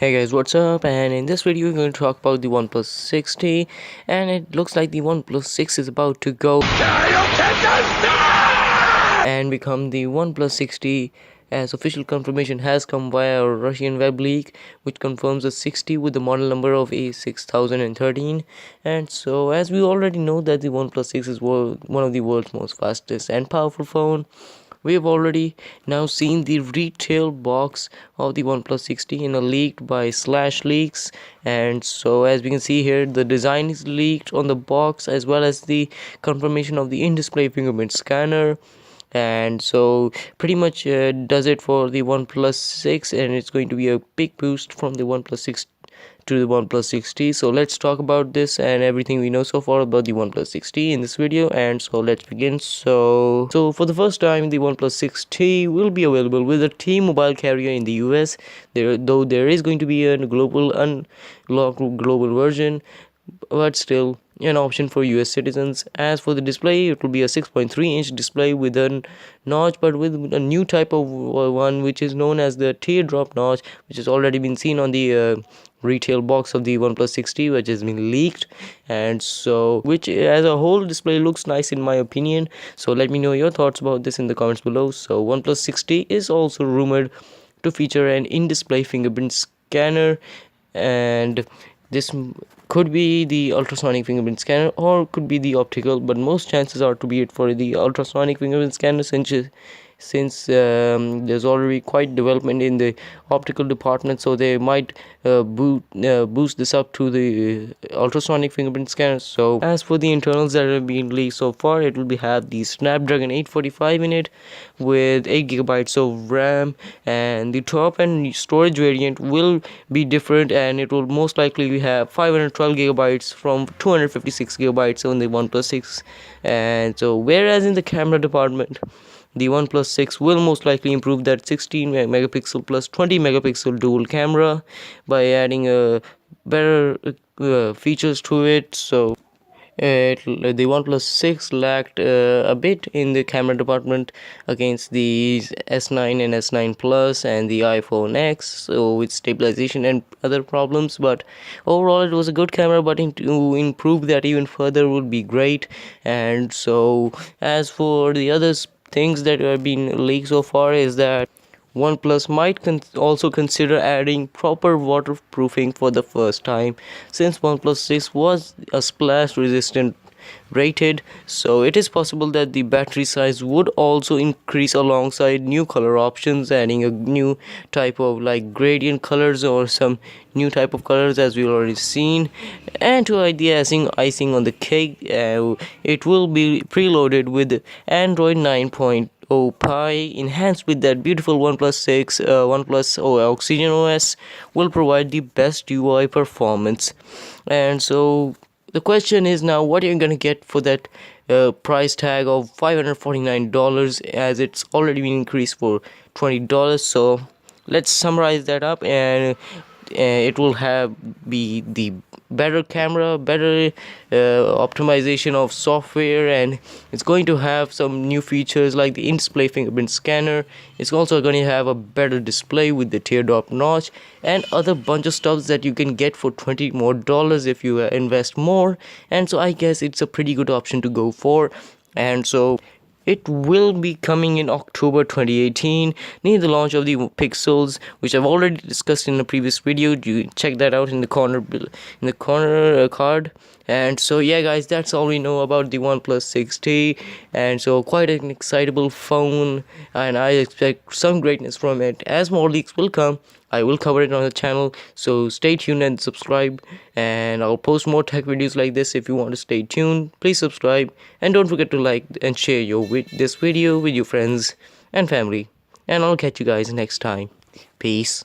Hey guys, what's up? And in this video we're going to talk about the OnePlus 6T, and it looks like the OnePlus 6 is about to go and become the OnePlus 6T, as official confirmation has come via a Russian web leak which confirms the 6T with the model number of A6013. And so, as we already know that the OnePlus 6 is one of the world's most fastest and powerful phone, we have already now seen the retail box of the OnePlus 6T in a leaked by SlashLeaks. And so, as we can see here, the design is leaked on the box as well as the confirmation of the in-display fingerprint scanner. And so pretty much does it for the OnePlus 6, and it's going to be a big boost from the OnePlus 6 to the OnePlus 6T. So let's talk about this and everything we know so far about the OnePlus 6T in this video. And so let's begin. So for the first time, the OnePlus 6T will be available with a T-Mobile carrier in the US. Though there is going to be a global unlocked global version, but still an option for US citizens. As for the display, it will be a 6.3-inch display with a notch, but with a new type of one which is known as the teardrop notch, which has already been seen on the retail box of the OnePlus 6T, which has been leaked. And so, which as a whole display looks nice in my opinion. So let me know your thoughts about this in the comments below. So OnePlus 6T is also rumored to feature an in-display fingerprint scanner, and this could be the ultrasonic fingerprint scanner or could be the optical, but most chances are to be it for the ultrasonic fingerprint scanner, since there's already quite development in the optical department, so they might boost this up to the ultrasonic fingerprint scanner. So as for the internals that have been leaked so far, it will have the Snapdragon 845 in it with 8 GB of RAM, and the top and storage variant will be different, and it will most likely have 512 GB from 256 GB on the OnePlus 6. And so, whereas in the camera department, the OnePlus 6 will most likely improve that 16 megapixel plus 20 megapixel dual camera by adding better features to it. So the OnePlus 6 lacked a bit in the camera department against the S9 and S9 Plus and the iPhone X, so with stabilization and other problems, but overall it was a good camera, but to improve that even further would be great. And so, as for the others things that have been leaked so far, is that OnePlus might also consider adding proper waterproofing for the first time, since OnePlus 6 was a splash resistant rated. So it is possible that the battery size would also increase alongside new color options, adding a new type of like gradient colors or some new type of colors as we've already seen. And to add the icing on the cake, it will be preloaded with Android 9.0 Pie, enhanced with that beautiful OnePlus 6. OnePlus Oxygen OS will provide the best UI performance. And so the question is now, what are you gonna get for that price tag of $549, as it's already been increased for $20. So let's summarize that up, and it will be the better camera, better optimization of software, and it's going to have some new features like the in-display fingerprint scanner. It's also going to have a better display with the teardrop notch and other bunch of stuff that you can get for $20 more if you invest more. And so I guess it's a pretty good option to go for. And so it will be coming in October 2018, near the launch of the Pixels, which I've already discussed in a previous video. You check that out in the corner card. And so yeah guys, that's all we know about the OnePlus 6T, and so quite an excitable phone, and I expect some greatness from it. As more leaks will come, I will cover it on the channel, so stay tuned and subscribe, and I'll post more tech videos like this. If you want to stay tuned, please subscribe, and don't forget to like and share this video with your friends and family, and I'll catch you guys next time. Peace.